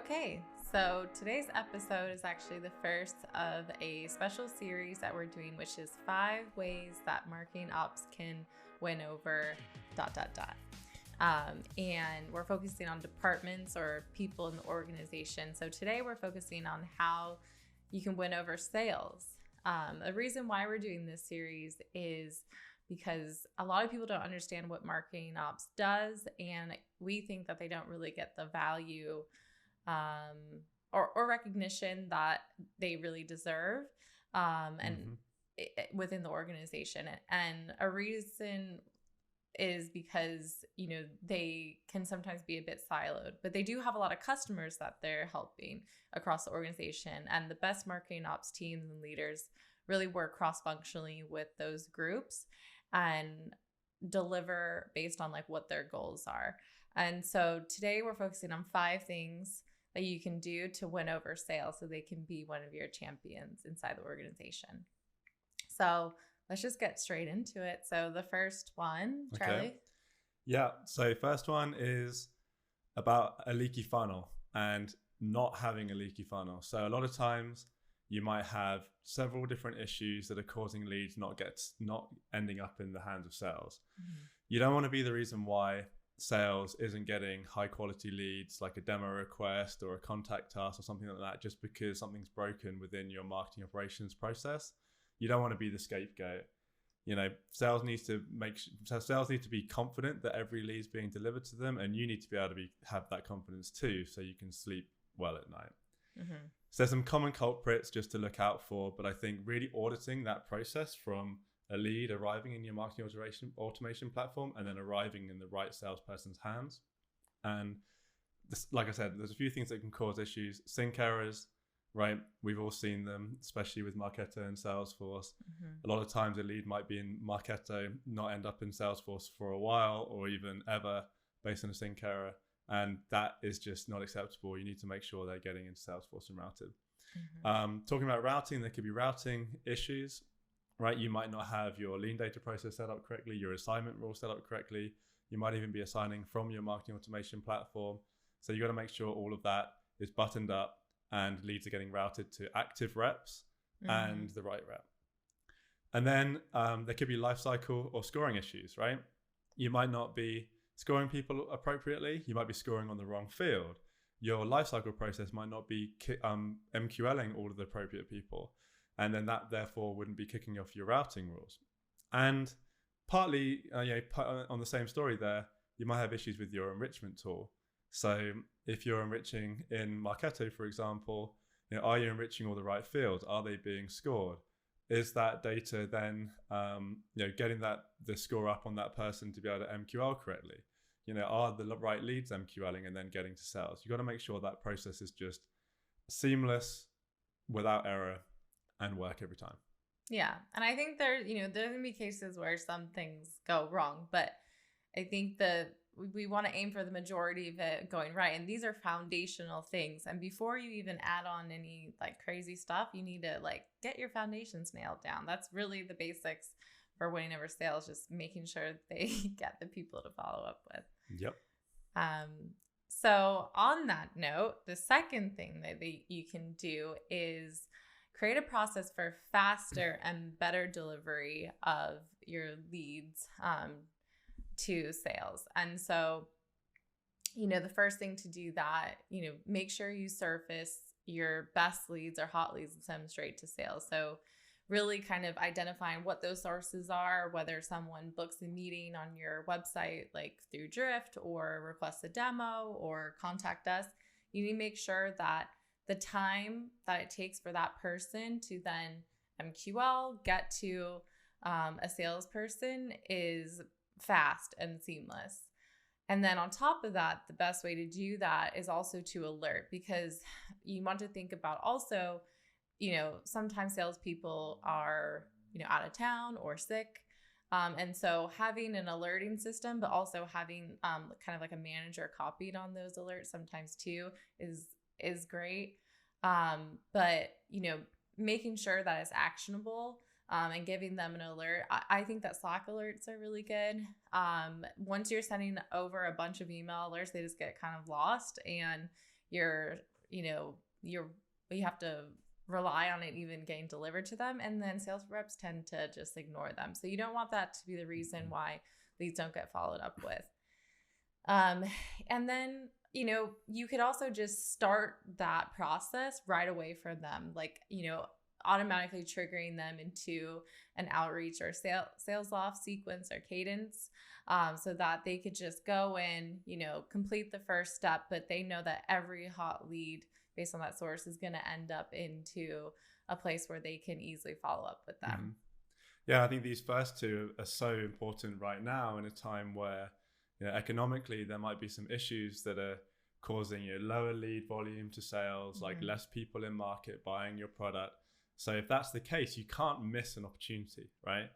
Okay, so today's episode is actually the first of a special series that we're doing, which is 5 ways that marketing ops can win over ... And we're focusing on departments or people in the organization. So today we're focusing on how you can win over sales. The reason why we're doing this series is because a lot of people don't understand what marketing ops does, and we think that they don't really get the value or recognition that they really deserve within the organization. And a reason is because, they can sometimes be a bit siloed, but they do have a lot of customers that they're helping across the organization. And the best marketing ops teams and leaders really work cross-functionally with those groups and deliver based on what their goals are. And so today we're focusing on 5 things that you can do to win over sales so they can be one of your champions inside the organization. So let's just get straight into it. So the first one, Charlie. Okay. Yeah. So first one is about a leaky funnel and not having a leaky funnel. So a lot of times you might have several different issues that are causing leads not ending up in the hands of sales. Mm-hmm. You don't want to be the reason why sales isn't getting high quality leads, like a demo request or a contact us or something like that, just because something's broken within your marketing operations process. You don't want to be the scapegoat. Sales need to be confident that every lead is being delivered to them, and you need to be able to have that confidence too, so you can sleep well at night. Mm-hmm. So there's some common culprits just to look out for, but I think really auditing that process from a lead arriving in your marketing automation platform and then arriving in the right salesperson's hands. And this, like I said, there's a few things that can cause issues. Sync errors, right? We've all seen them, especially with Marketo and Salesforce. Mm-hmm. A lot of times a lead might be in Marketo, not end up in Salesforce for a while or even ever based on a sync error. And that is just not acceptable. You need to make sure they're getting into Salesforce and routed. Mm-hmm. Talking about routing, there could be routing issues, right? You might not have your lean data process set up correctly, your assignment rule set up correctly. You might even be assigning from your marketing automation platform. So you got to make sure all of that is buttoned up and leads are getting routed to active reps and the right rep. And then there could be lifecycle or scoring issues, right? You might not be scoring people appropriately. You might be scoring on the wrong field. Your lifecycle process might not be MQLing all of the appropriate people. And then that therefore wouldn't be kicking off your routing rules. And partly on the same story there, you might have issues with your enrichment tool. So if you're enriching in Marketo, for example, are you enriching all the right fields? Are they being scored? Is that data then, getting the score up on that person to be able to MQL correctly? Are the right leads MQLing and then getting to sales? You got to make sure that process is just seamless, without error, and work every time. Yeah. And I think there's going to be cases where some things go wrong, but I think we want to aim for the majority of it going right. And these are foundational things. And before you even add on any crazy stuff, you need to get your foundations nailed down. That's really the basics for winning over sales, just making sure they get the people to follow up with. Yep. So on that note, the second thing that you can do is create a process for faster and better delivery of your leads to sales. And so, the first thing to do that, make sure you surface your best leads or hot leads and send them straight to sales. So really kind of identifying what those sources are, whether someone books a meeting on your website, through Drift, or requests a demo or contact us. You need to make sure that the time that it takes for that person to then MQL, get to a salesperson is fast and seamless. And then on top of that, the best way to do that is also to alert, because you want to think about also, sometimes salespeople are, out of town or sick. And so having an alerting system, but also having kind of a manager copied on those alerts sometimes too is great. But, making sure that it's actionable and giving them an alert. I think that Slack alerts are really good. Once you're sending over a bunch of email alerts, they just get kind of lost, and you're you have to rely on it even getting delivered to them. And then sales reps tend to just ignore them. So you don't want that to be the reason why leads don't get followed up with. And then, you could also just start that process right away for them. Like, automatically triggering them into an outreach or sales off sequence or cadence, so that they could just go in, complete the first step, but they know that every hot lead based on that source is going to end up into a place where they can easily follow up with them. Mm-hmm. Yeah, I think these first two are so important right now in a time where, economically there might be some issues that are causing lower lead volume to sales, like less people in market buying your product. So if that's the case, you can't miss an opportunity, right?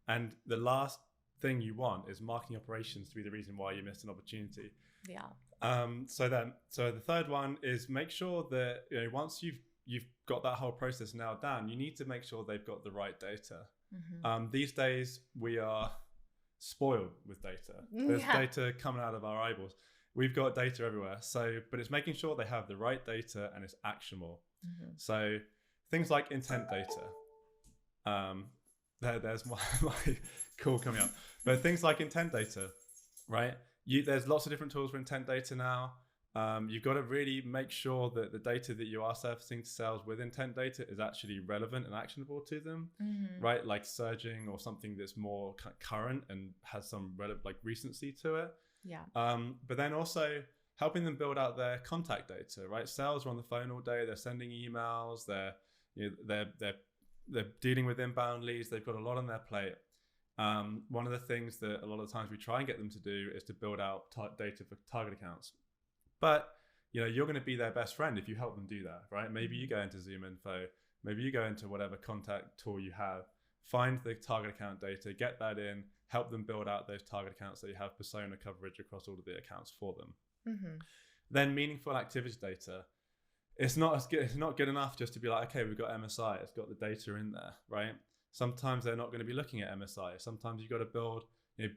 And the last thing you want is marketing operations to be the reason why you missed an opportunity. Yeah. So the third one is make sure that once you've got that whole process nailed down, you need to make sure they've got the right data. These days we are spoiled with data. There's data coming out of our eyeballs. We've got data everywhere. But it's making sure they have the right data and it's actionable. So things like intent data. There's my call coming up. But things like intent data, right? There's lots of different tools for intent data now. You've got to really make sure that the data that you are surfacing to sales with intent data is actually relevant and actionable to them, right? Like surging or something that's more current and has some recency to it. Yeah. But then also helping them build out their contact data, right? Sales are on the phone all day. They're sending emails. They're dealing with inbound leads. They've got a lot on their plate. One of the things that a lot of the times we try and get them to do is to build out data for target accounts. But you're going to be their best friend if you help them do that, right? Maybe you go into Zoom Info, maybe you go into whatever contact tool you have, find the target account data, get that in, help them build out those target accounts so you have persona coverage across all of the accounts for them. Then meaningful activity data. It's not good enough just to be like, okay, we've got MSI, it's got the data in there, right? Sometimes they're not going to be looking at MSI. Sometimes you've got to build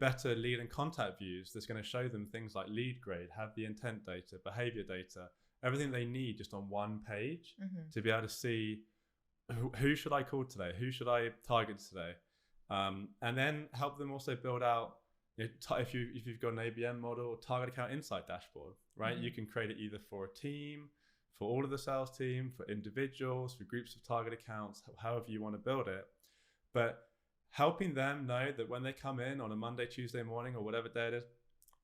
better lead and contact views that's going to show them things like lead grade, have the intent data, behavior data, everything they need just on one page to be able to see who should I call today, who should I target today, and then help them also build out. If you've got an ABM model, target account insight dashboard, right? You can create it either for a team, for all of the sales team, for individuals, for groups of target accounts, however you want to build it. But helping them know that when they come in on a Monday, Tuesday morning, or whatever day it is,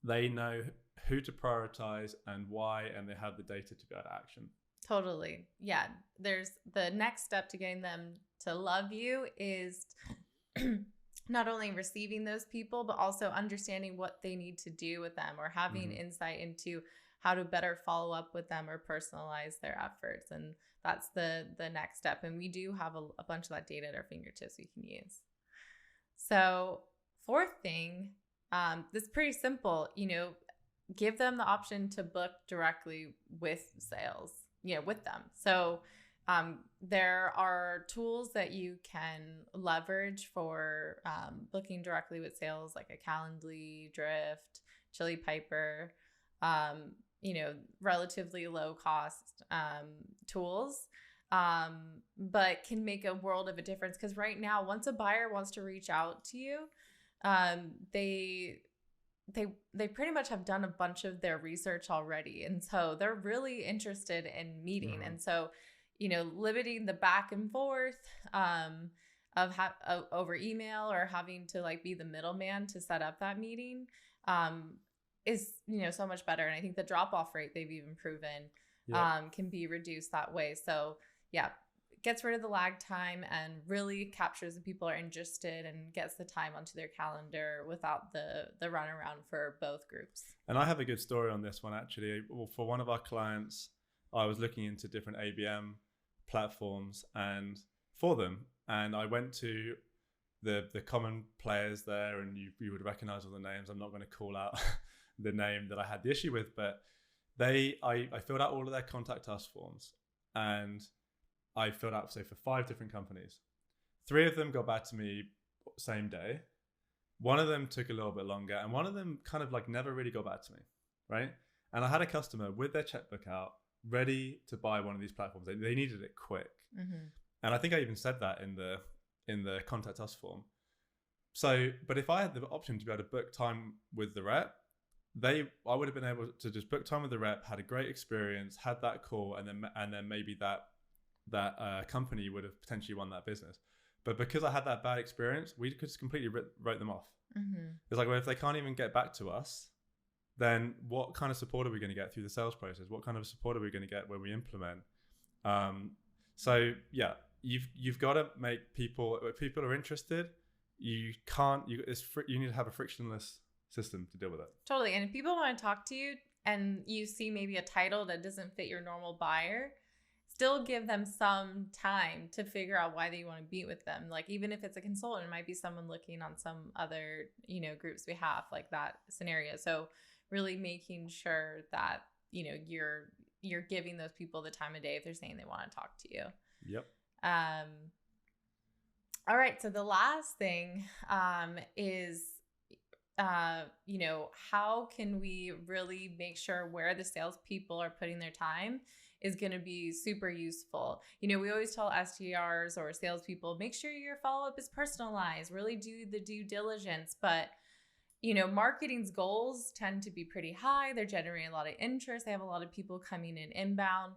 they know who to prioritize and why, and they have the data to go to action. Totally. Yeah. There's the next step to getting them to love you is not only receiving those people, but also understanding what they need to do with them, or having insight into how to better follow up with them or personalize their efforts. And that's the next step. And we do have a bunch of that data at our fingertips we can use. So fourth thing, this is pretty simple, give them the option to book directly with sales, with them. So there are tools that you can leverage for booking directly with sales, like a Calendly, Drift, Chili Piper, relatively low cost tools, but can make a world of a difference. Because right now, once a buyer wants to reach out to you, they pretty much have done a bunch of their research already, and so they're really interested in meeting. And so, limiting the back and forth of over email, or having to be the middleman to set up that meeting is so much better. And I think the drop-off rate they've even proven can be reduced that way. So yeah, gets rid of the lag time and really captures the people who are interested and gets the time onto their calendar without the runaround for both groups. And I have a good story on this one, actually. Well, for one of our clients, I was looking into different ABM platforms and for them, and I went to the common players there, and you would recognize all the names. I'm not going to call out the name that I had the issue with, but I filled out all of their contact us forms, and I filled out, say, for 5 different companies. 3 of them got back to me same day. One of them took a little bit longer, and one of them kind of never really got back to me, right? And I had a customer with their checkbook out, ready to buy one of these platforms. They needed it quick. Mm-hmm. And I think I even said that in the contact us form. So, but if I had the option to be able to book time with the rep, I would have been able to just book time with the rep, had a great experience, had that call, and then maybe that company would have potentially won that business. But because I had that bad experience, we could just completely wrote them off. Mm-hmm. It's like, well, if they can't even get back to us, then what kind of support are we going to get through the sales process? What kind of support are we going to get when we implement? So yeah, you've got to make people, if people are interested, you need to have a frictionless system to deal with it. Totally. And if people want to talk to you and you see maybe a title that doesn't fit your normal buyer, still give them some time to figure out why they want to meet with them. Like, even if it's a consultant, it might be someone looking on some other, group's behalf, like that scenario. So really making sure that, you're giving those people the time of day if they're saying they want to talk to you. Yep. All right. So the last thing is, how can we really make sure where the salespeople are putting their time is going to be super useful. We always tell SDRs or salespeople, make sure your follow-up is personalized, really do the due diligence. But, marketing's goals tend to be pretty high. They're generating a lot of interest. They have a lot of people coming in inbound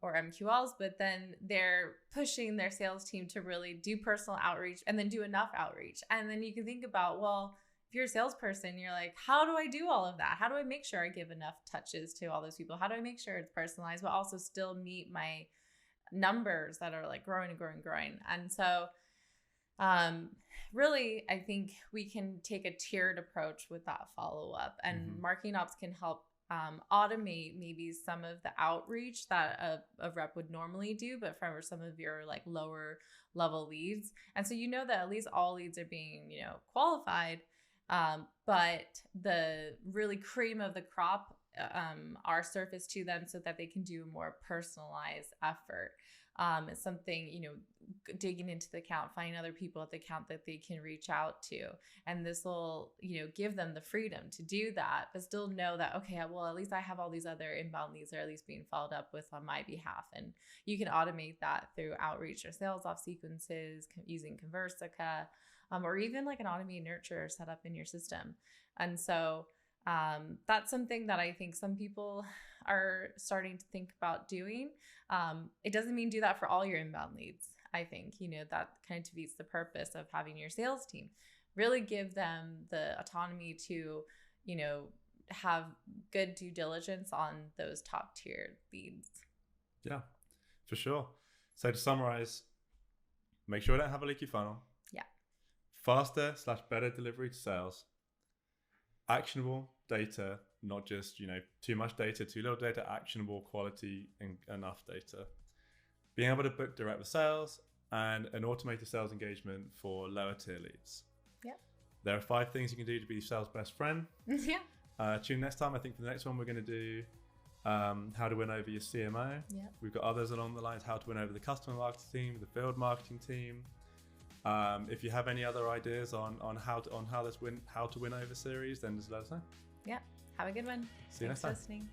or MQLs, but then they're pushing their sales team to really do personal outreach and then do enough outreach. And then you can think about, well, if you're a salesperson, you're like, how do I do all of that? How do I make sure I give enough touches to all those people? How do I make sure it's personalized, but also still meet my numbers that are like growing and growing and growing? And so really, I think we can take a tiered approach with that follow-up, and marketing ops can help automate maybe some of the outreach that a rep would normally do, but for some of your like lower level leads. And so that at least all leads are being, qualified. But the really cream of the crop are surfaced to them so that they can do a more personalized effort. It's something, digging into the account, finding other people at the account that they can reach out to. And this will, give them the freedom to do that, but still know that, okay, well, at least I have all these other inbound leads that are at least being followed up with on my behalf. And you can automate that through outreach or sales off sequences using Conversica. Or even like an automated nurture set up in your system. And so that's something that I think some people are starting to think about doing. It doesn't mean do that for all your inbound leads. I think, that kind of defeats the purpose of having your sales team. Really give them the autonomy to, have good due diligence on those top tier leads. Yeah, for sure. So to summarize, make sure I don't have a leaky funnel. Faster/better delivery to sales, actionable data, not just, too much data, too little data, actionable quality and enough data. Being able to book direct with sales and an automated sales engagement for lower tier leads. Yep. There are 5 things you can do to be sales best friend. Yeah. Tune next time. I think for the next one, we're going to do how to win over your CMO. Yeah. We've got others along the lines, how to win over the customer marketing team, the field marketing team. If you have any other ideas on how to win over series, then just let us know. Yeah. Have a good one. See you next time. Thanks for listening.